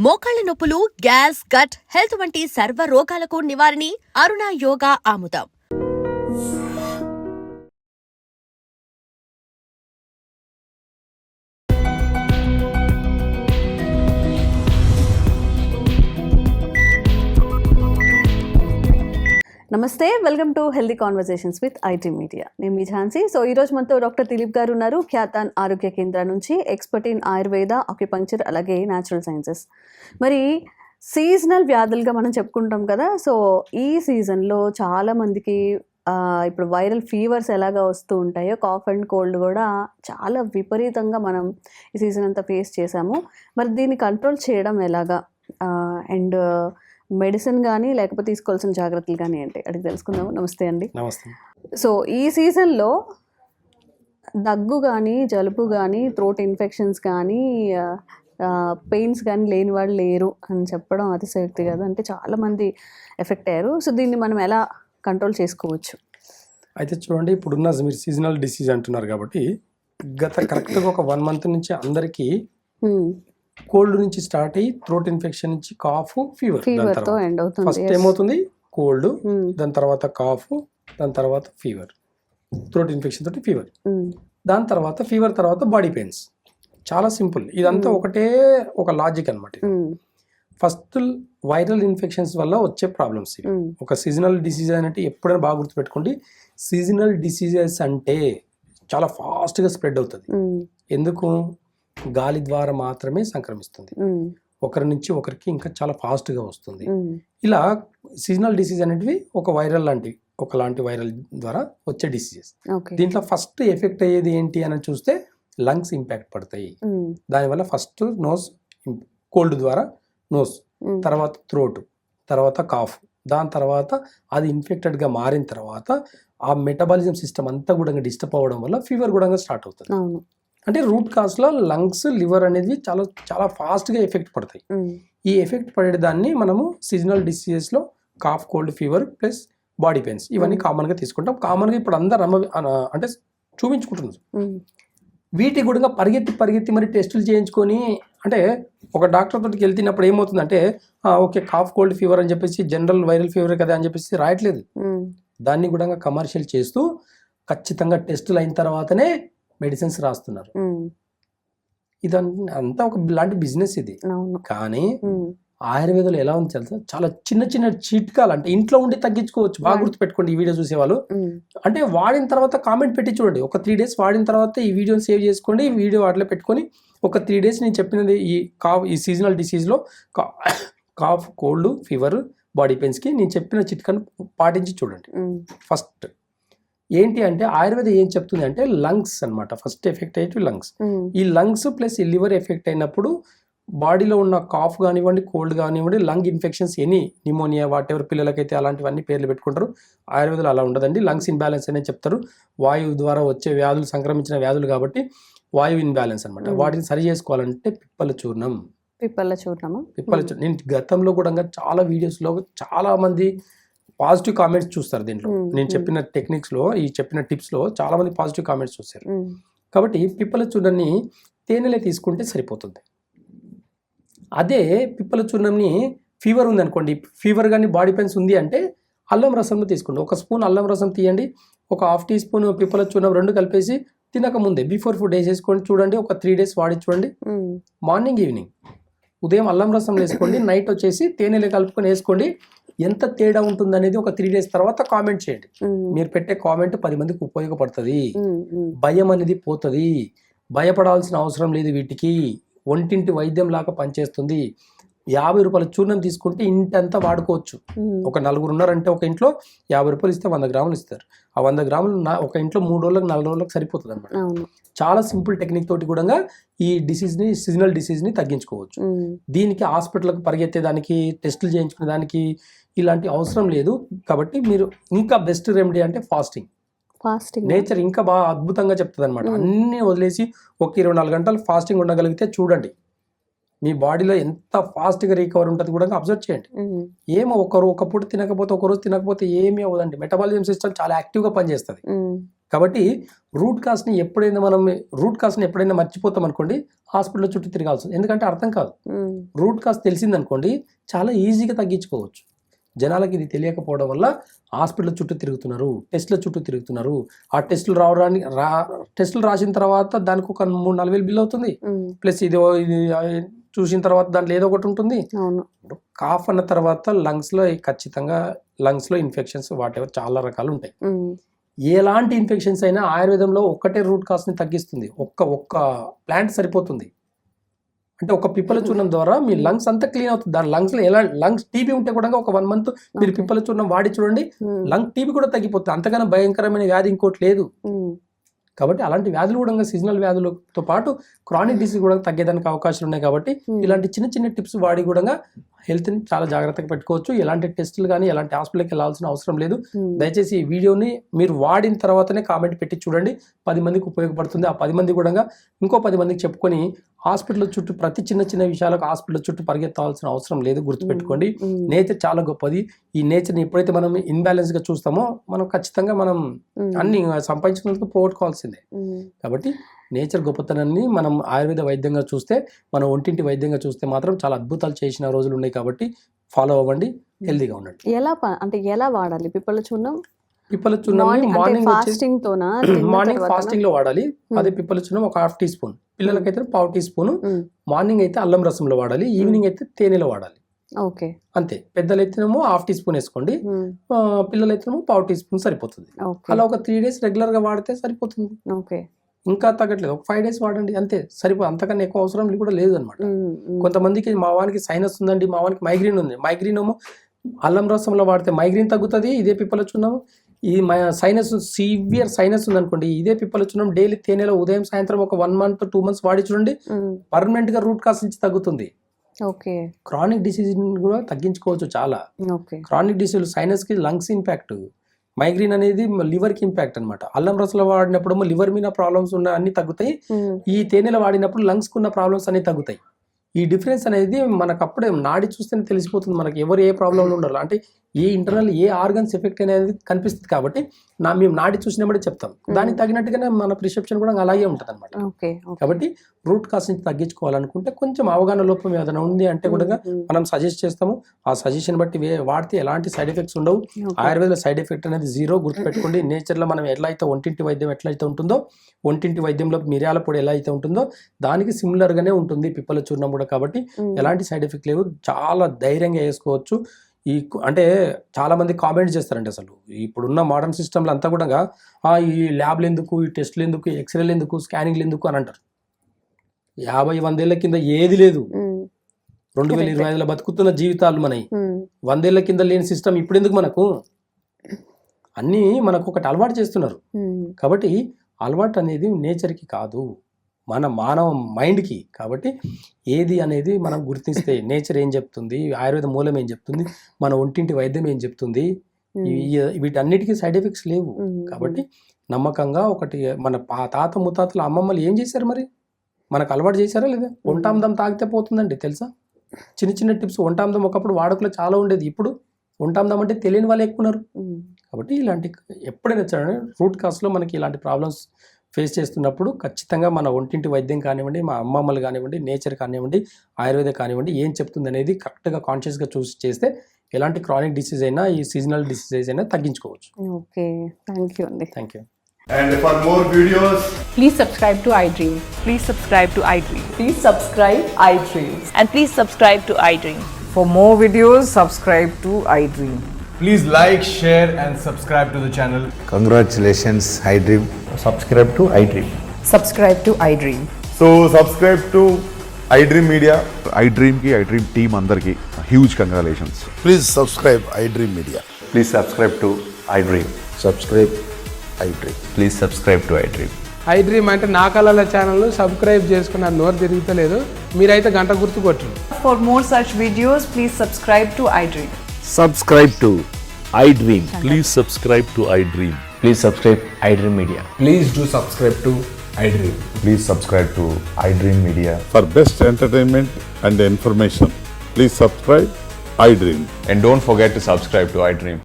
మోకాళ్ల నొప్పులు, gas, gut health వంటి సర్వ రోగాలకు నివారణి అరుణ యోగా ఆముదం. నమస్తే, welcome to healthy conversations with IT media. నేను మీ ఝాన్సీ. సో ఈరోజు మనతో డాక్టర్ దిలీప్ గారు ఉన్నారు, ఖ్యాతాన్ ఆరోగ్య కేంద్రం నుంచి, ఎక్స్పర్ట్ ఇన్ ఆయుర్వేద, ఆక్యుపంక్చర్, అలాగే న్యాచురల్ సైన్సెస్. మరి సీజనల్ వ్యాధులుగా మనం చెప్పుకుంటాం కదా. సో ఈ సీజన్లో చాలామందికి ఇప్పుడు వైరల్ ఫీవర్స్ ఎలాగా వస్తూ ఉంటాయో, కాఫ్ అండ్ కోల్డ్ కూడా చాలా విపరీతంగా మనం ఈ సీజన్ అంతా ఫేస్ చేసాము. మరి దీన్ని కంట్రోల్ చేయడం ఎలాగా, అండ్ మెడిసిన్ కానీ లేకపోతే తీసుకోవాల్సిన జాగ్రత్తలు కానీ ఏంటి అడిగి తెలుసుకుందాము. నమస్తే అండి. నమస్తే. సో ఈ సీజన్లో దగ్గు కానీ, జలుబు కానీ, థ్రోట్ ఇన్ఫెక్షన్స్ కానీ, పెయిన్స్ కానీ లేని వాళ్ళు లేరు అని చెప్పడం అతిశయోక్తి కాదు. అంటే చాలామంది ఎఫెక్ట్ అయ్యారు. సో దీన్ని మనం ఎలా కంట్రోల్ చేసుకోవచ్చు? అయితే చూడండి, ఇప్పుడున్న మీరు సీజనల్ డిసీజ్ అంటున్నారు కాబట్టి కరెక్ట్గా ఒక 1 month నుంచి అందరికీ కోల్డ్ నుంచి స్టార్ట్ అయ్యి థ్రోట్ ఇన్ఫెక్షన్ నుంచి కాఫ్, ఫీవర్. ఫస్ట్ ఏమవుతుంది? కోల్డ్, దాని తర్వాత కాఫ్, దాని తర్వాత ఫీవర్, థ్రోట్ ఇన్ఫెక్షన్ తోటి ఫీవర్, దాని తర్వాత ఫీవర్ తర్వాత బాడీ పెయిన్స్. చాలా సింపుల్. ఇదంతా ఒకటే ఒక లాజిక్ అనమాట. ఫస్ట్ వైరల్ ఇన్ఫెక్షన్స్ వల్ల వచ్చే ప్రాబ్లమ్స్ ఇవి. ఒక సీజనల్ డిసీజ్ అంటే ఎప్పుడైనా బాగా గుర్తుపెట్టుకోండి, సీజనల్ డిసీజెస్ అంటే చాలా ఫాస్ట్గా స్ప్రెడ్ అవుతుంది. ఎందుకు? గాలి ద్వారా మాత్రమే సంక్రమిస్తుంది. ఒకరి నుంచి ఒకరికి ఇంకా చాలా ఫాస్ట్గా వస్తుంది. ఇలా సీజనల్ డిసీజ్ అనేటివి ఒక వైరల్ లాంటివి, ఒకలాంటి వైరల్ ద్వారా వచ్చే డిసీజెస్. దీంట్లో ఫస్ట్ ఎఫెక్ట్ అయ్యేది ఏంటి అని చూస్తే లంగ్స్ ఇంపాక్ట్ పడతాయి. దానివల్ల ఫస్ట్ నోస్, కోల్డ్ ద్వారా నోస్, తర్వాత థ్రోట్, తర్వాత కాఫ్, దాని తర్వాత అది ఇన్ఫెక్టెడ్గా మారిన తర్వాత ఆ మెటబాలిజం సిస్టమ్ అంతా కూడా డిస్టర్బ్ అవ్వడం వల్ల ఫీవర్ కూడా స్టార్ట్ అవుతుంది. అంటే రూట్ కాజ్లో లంగ్స్, లివర్ అనేది చాలా చాలా ఫాస్ట్గా ఎఫెక్ట్ పడతాయి. ఈ ఎఫెక్ట్ పడేదాన్ని మనము సీజనల్ డిసీజెస్లో cough, cold, fever plus body pains ఇవన్నీ కామన్గా తీసుకుంటాం. కామన్గా ఇప్పుడు అందరు అంటే చూపించుకుంటున్నారు. వీటి కూడా పరిగెత్తి మరి టెస్టులు చేయించుకొని, అంటే ఒక డాక్టర్ తోటికి వెళ్తున్నప్పుడు ఏమవుతుందంటే ఓకే కాఫ్, కోల్డ్, ఫీవర్ అని చెప్పేసి జనరల్ వైరల్ ఫీవర్ కదా అని చెప్పేసి రాయట్లేదు. దాన్ని కూడా కమర్షియల్ చేస్తూ ఖచ్చితంగా టెస్టులు అయిన తర్వాతనే మెడిసిన్స్ రాస్తున్నారు. ఇదంతా ఒక లాంటి బిజినెస్ ఇది. కానీ ఆయుర్వేదంలో ఎలా ఉంది తెలుసా, చాలా చిన్న చిన్న చిట్కాలు, అంటే ఇంట్లో ఉండి తగ్గించుకోవచ్చు. బాగా గుర్తుపెట్టుకోండి ఈ వీడియో చూసేవాళ్ళు. అంటే వాడిన తర్వాత కామెంట్ పెట్టి చూడండి. ఒక 3 days వాడిన తర్వాత ఈ వీడియోని సేవ్ చేసుకోండి. ఈ వీడియో వాటిలో పెట్టుకొని ఒక 3 days నేను చెప్పినది ఈ సీజనల్ డిసీజ్లో కాఫ్, కోల్డ్, ఫీవర్, బాడీ పెయిన్స్కి నేను చెప్పిన చిట్కాను పాటించి చూడండి. ఫస్ట్ ఏంటి అంటే ఆయుర్వేదం ఏం చెప్తుంది అంటే లంగ్స్ అనమాట. ఫస్ట్ ఎఫెక్ట్ అయ్యేవి లంగ్స్. ఈ లంగ్స్ ప్లస్ ఈ లివర్ ఎఫెక్ట్ అయినప్పుడు బాడీలో ఉన్న కాఫ్ కానివ్వండి, కోల్డ్ కానివ్వండి, lung infections, any pneumonia, what ever, పిల్లలకైతే అలాంటివన్నీ పేర్లు పెట్టుకుంటారు. ఆయుర్వేదంలో అలా ఉండదండి. లంగ్స్ ఇన్బ్యాలెన్స్ అనే చెప్తారు. వాయువు ద్వారా వచ్చే వ్యాధులు, సంక్రమించిన వ్యాధులు కాబట్టి వాయువు ఇన్బ్యాలెన్స్ అనమాట. వాటిని సరి చేసుకోవాలంటే పిప్పల చూర్ణం. నేను గతంలో కూడా చాలా వీడియోస్లో చాలా మంది పాజిటివ్ కామెంట్స్ చూస్తారు. దీంట్లో నేను చెప్పిన టెక్నిక్స్లో, ఈ చెప్పిన టిప్స్లో చాలా మంది పాజిటివ్ కామెంట్స్ చూస్తారు. కాబట్టి పిప్పల చూర్ణాన్ని తేనెలే తీసుకుంటే సరిపోతుంది. అదే పిప్పల చూర్ణంని ఫీవర్ ఉంది అనుకోండి, ఫీవర్ కానీ బాడీ పెయిన్స్ ఉంది అంటే అల్లం రసంలో తీసుకోండి. 1 spoon అల్లం రసం తీయండి, ఒక 1/2 teaspoon పిప్పల చూర్ణం, 2 కలిపేసి తినక ముందే బిఫోర్ ఫుడ్ వేసేసుకోండి. చూడండి, ఒక 3 days వాడి చూడండి. మార్నింగ్, ఈవినింగ్, ఉదయం అల్లం రసం వేసుకోండి, నైట్ వచ్చేసి తేనెలే కలుపుకొని వేసుకోండి. ఎంత తేడా ఉంటుంది అనేది ఒక 3 days తర్వాత కామెంట్ చేయండి. మీరు పెట్టే కామెంట్ 10 మందికి ఉపయోగపడుతుంది. భయం అనేది పోతుంది. భయపడాల్సిన అవసరం లేదు. వీటికి ఒంటింటి వైద్యం లాగా పనిచేస్తుంది. 50 రూపాయల చూర్ణం తీసుకుంటే ఇంటంతా వాడుకోవచ్చు. ఒక 4 ఉన్నారంటే ఒక ఇంట్లో 50 రూపాయలు ఇస్తే 100 grams ఇస్తారు. ఆ 100 grams ఒక ఇంట్లో 3 రోజులకు 4 రోజులకు సరిపోతుంది అనమాట. చాలా సింపుల్ టెక్నిక్ తోటి కూడా ఈ డిసీజ్ని, సీజనల్ డిసీజ్ని తగ్గించుకోవచ్చు. దీనికి హాస్పిటల్కి పరిగెత్తేదానికి, టెస్టులు చేయించుకునే దానికి ఇలాంటి అవసరం లేదు. కాబట్టి మీరు ఇంకా బెస్ట్ రెమెడీ అంటే ఫాస్టింగ్. నేచర్ ఇంకా బాగా అద్భుతంగా చెప్తుంది అనమాట. అన్ని వదిలేసి ఒక 24 గంటలు ఫాస్టింగ్ ఉండగలిగితే చూడండి మీ బాడీలో ఎంత ఫాస్ట్గా రికవర్ ఉంటుంది కూడా అబ్జర్వ్ చేయండి. ఏమో ఒక పూట తినకపోతే, ఒక రోజు తినకపోతే ఏమీ అవ్వదండి. మెటబాలిజం సిస్టమ్ చాలా యాక్టివ్గా పనిచేస్తుంది. కాబట్టి రూట్ కాస్ని ఎప్పుడైనా మర్చిపోతాం అనుకోండి, హాస్పిటల్ చుట్టూ తిరగాల్సి వస్తుంది. ఎందుకంటే అర్థం కాదు. రూట్ కాస్ తెలిసిందనుకోండి చాలా ఈజీగా తగ్గించుకోవచ్చు. జనాలకి ఇది తెలియకపోవడం వల్ల హాస్పిటల్ చుట్టూ తిరుగుతున్నారు, టెస్టుల చుట్టూ తిరుగుతున్నారు. ఆ టెస్టులు రాసిన తర్వాత దానికి ఒక 3-4 వేలు బిల్ అవుతుంది. ప్లస్ ఇది చూసిన తర్వాత దాంట్లో ఏదో ఒకటి ఉంటుంది. కాఫ్ అన్న తర్వాత లంగ్స్లో ఇన్ఫెక్షన్స్ వాటెవర్ చాలా రకాలు ఉంటాయి. ఎలాంటి ఇన్ఫెక్షన్స్ అయినా ఆయుర్వేదంలో ఒక్కటే రూట్ కాస్ని తగ్గిస్తుంది. ఒక్క ప్లాంట్ సరిపోతుంది. అంటే ఒక పిప్పల చూర్ణం ద్వారా మీ లంగ్స్ అంతా క్లీన్ అవుతుంది. దాని లంగ్స్ టీబీ ఉంటే కూడా ఒక 1 month మీరు పిప్పల చూర్ణం వాడి చూడండి, లంగ్ టీబీ కూడా తగ్గిపోతుంది. అంతకన్నా భయంకరమైన వ్యాధి ఇంకోటి లేదు. కాబట్టి అలాంటి వ్యాధులు కూడా సీజనల్ వ్యాధులతో పాటు క్రానిక్ డిసీజ్ కూడా తగ్గేదానికి అవకాశాలు ఉన్నాయి. కాబట్టి ఇలాంటి చిన్న టిప్స్ వాడి కూడా హెల్త్ని చాలా జాగ్రత్తగా పెట్టుకోవచ్చు. ఎలాంటి టెస్టులు కానీ ఎలాంటి హాస్పిటల్కి వెళ్ళాల్సిన అవసరం లేదు. దయచేసి ఈ వీడియోని మీరు వాడిన తర్వాతనే కామెంట్ పెట్టి చూడండి. 10 మందికి ఉపయోగపడుతుంది. ఆ 10 మంది కూడా ఇంకో 10 మందికి చెప్పుకొని హాస్పిటల్ చుట్టూ ప్రతి చిన్న విషయాలకు హాస్పిటల్ చుట్టూ పరిగెత్తాల్సిన అవసరం లేదు. గుర్తుపెట్టుకోండి, నేచర్ చాలా గొప్పది. ఈ నేచర్ని ఎప్పుడైతే మనం ఇన్బ్యాలెన్స్గా చూస్తామో మనం ఖచ్చితంగా మనం అన్ని సంపాదించుకున్నందుకు పోగొట్టుకోవాల్సిందే. కాబట్టి నేచర్ గొప్పతనాన్ని మనం ఆయుర్వేద వైద్యంగా చూస్తే, మన ఒంటింటి వైద్యంగా చూస్తే మాత్రం చాలా అద్భుతాలు చేసిన రోజులు ఉన్నాయి. కాబట్టి ఫాలో అవ్వండి, హెల్దీగా ఉండండి. ఎలా వాడాలి పిప్పల చూర్ణం? మార్నింగ్ ఫాస్టింగ్ లో వాడాలి. అదే పిప్పల చూర్ణం ఒక 1/2 teaspoon, పిల్లలకైతే 1/4 teaspoon. మార్నింగ్ అయితే అల్లం రసంలో వాడాలి, ఈవినింగ్ అయితే తేనెలో వాడాలి. ఓకే, అంతే. పెద్దలైతేనేమో 1/2 teaspoon వేసుకోండి, పిల్లలైతేనేమో 1/4 teaspoon సరిపోతుంది. అలా ఒక 3 days రెగ్యులర్ గా వాడితే సరిపోతుంది. ఓకే, ఇంకా తగ్గట్లేదు, ఒక 5 days వాడండి అంతే సరిపోతుంది. అంతకన్నా ఎక్కువ అవసరం కూడా లేదు అనమాట. కొంతమందికి మా వానికి సైనస్ ఉందండి, మా వానికి మైగ్రేన్ ఉంది. మైగ్రేన్ ఏమో అల్లం రసంలో వాడితే మైగ్రేన్ తగ్గుతుంది. ఇదే పిప్పల చూర్ణం, ఈ సివియర్ సైనస్ ఉందనుకోండి, ఇదే పిప్పల చూర్ణం డైలీ తేనెలో ఉదయం సాయంత్రం ఒక 1 month 2 months వాడి చూడండి, పర్మనెంట్ గా రూట్ కాస్ నుంచి తగ్గుతుంది. క్రానిక్ డిసీజ్ కూడా తగ్గించుకోవచ్చు చాలా. క్రానిక్ డిసీజ్ సైనస్ కి లంగ్స్ ఇంపాక్ట్, మైగ్రేన్ అనేది లివర్ కి ఇంపాక్ట్ అనమాట. అల్లం రసంలో వాడినప్పుడు లివర్ మీద ప్రాబ్లమ్స్ ఉన్న అన్ని తగ్గుతాయి. ఈ తేనెలో వాడినప్పుడు లంగ్స్ కున్న ప్రాబ్లమ్స్ అన్ని తగ్గుతాయి. ఈ డిఫరెన్స్ అనేది మనకు అప్పుడే నాడి చూస్తేనే తెలిసిపోతుంది మనకి ఎవరు ఏ ప్రాబ్లంలో ఉండాలి. అంటే ఏ ఇంటర్నల్ ఏ ఆర్గన్స్ ఎఫెక్ట్ అనేది కనిపిస్తుంది. కాబట్టి మేము నాడి చూసినప్పుడే చెప్తాం. దానికి తగినట్టుగానే మన ప్రిసెప్షన్ కూడా అలాగే ఉంటుంది అనమాట. కాబట్టి రూట్ కాస్ నుంచి తగ్గించుకోవాలనుకుంటే కొంచెం అవగాహన లోపం ఏదైనా ఉంది అంటే కూడా మనం సజెస్ట్ చేస్తాము. ఆ సజెషన్ బట్టి వాడితే ఎలాంటి సైడ్ ఎఫెక్ట్స్ ఉండవు. ఆయుర్వేదంలో సైడ్ ఎఫెక్ట్ అనేది 0. గుర్తుపెట్టుకోండి, నేచర్లో మనం ఎలా అయితే ఒంటింటి వైద్యం ఎట్లయితే ఉంటుందో, ఒంటింటి వైద్యంలో మిరియాల పొడి ఎలా అయితే ఉంటుందో దానికి సిమిలర్ గానే ఉంటుంది పిప్పల చూర్ణం కూడా. కాబట్టి ఎలాంటి సైడ్ ఎఫెక్ట్ లేవు, చాలా ధైర్యంగా వేసుకోవచ్చు. అంటే చాలా మంది కామెంట్ చేస్తారంటే అసలు ఇప్పుడున్న మోడర్న్ సిస్టమ్లో అంతా కూడా ఈ ల్యాబ్లు ఎందుకు, ఈ టెస్టులు ఎందుకు, ఎక్స్రేలు ఎందుకు, స్కానింగ్లు ఎందుకు అని అంటారు. 50-100 ఏళ్ల కింద ఏది లేదు. 2025లో బతుకుతున్న జీవితాలు మనవి. 100 ఏళ్ల కింద లేని సిస్టమ్ ఇప్పుడు ఎందుకు మనకు? అన్నీ మనకు ఒకటి అలవాటు చేస్తున్నారు. కాబట్టి అలవాటు అనేది నేచర్కి కాదు, మన మానవ మైండ్కి. కాబట్టి ఏది అనేది మనం గుర్తిస్తే నేచర్ ఏం చెప్తుంది, ఆయుర్వేద మూలం ఏం చెప్తుంది, మన ఒంటింటి వైద్యం ఏం చెప్తుంది, వీటన్నిటికీ సైడ్ ఎఫెక్ట్స్ లేవు. కాబట్టి నమ్మకంగా ఒకటి మన తాత ముత్తాతలు అమ్మమ్మలు ఏం చేశారు, మరి మనకు అలవాటు చేశారా లేదా? ఒంటాందం తాగితే పోతుందండి తెలుసా? చిన్న టిప్స్. ఒంటాందం ఒకప్పుడు వాడుకలో చాలా ఉండేది, ఇప్పుడు ఒంటాందం అంటే తెలియని వాళ్ళు ఎక్కువ ఉన్నారు. కాబట్టి ఇలాంటి ఎప్పుడైనా సరే రూట్ కాస్లో మనకి ఇలాంటి ప్రాబ్లమ్స్ ఫేస్ చేస్తున్నప్పుడు ఖచ్చితంగా మన ఒంటింటి వైద్యం కానివ్వండి, మా అమ్మమ్మలు కానివ్వండి, నేచర్ కానివ్వండి, ఆయుర్వేద కానివ్వండి ఏం చెప్తుంది అనేది కరెక్ట్గా కాన్షియస్గా చూసి చేస్తే ఎలాంటి క్రానిక్ డిసీజ్ అయినా, ఈ సీజనల్ డిసీజ్ అయినా తగ్గించుకోవచ్చు. ఓకే, థ్యాంక్ యూ అండి. Thank you. And for more videos, please subscribe to iDream. Please subscribe to iDream. Please subscribe iDream. And please subscribe to iDream. For more videos, subscribe to iDream. please like, share and subscribe to the channel. Congratulations, iDream. Subscribe to iDream. Subscribe to iDream. So subscribe to iDream Media. iDream ki iDream team andarki huge congratulations. Please subscribe iDream Media. Please subscribe to iDream. Subscribe iDream. Please subscribe to iDream. iDream అంటే నా కళల channel subscribe చేసుకున్న నోరు తిరుగుతలేదు, మీరైతే గంట గుర్తు కొట్టండి. For more such videos, please subscribe to iDream. Subscribe to iDream. Please subscribe to iDream. Please subscribe iDream Media. Please do subscribe to iDream. Please subscribe to iDream Media. For best entertainment and information, please subscribe iDream. And don't forget to subscribe to iDream.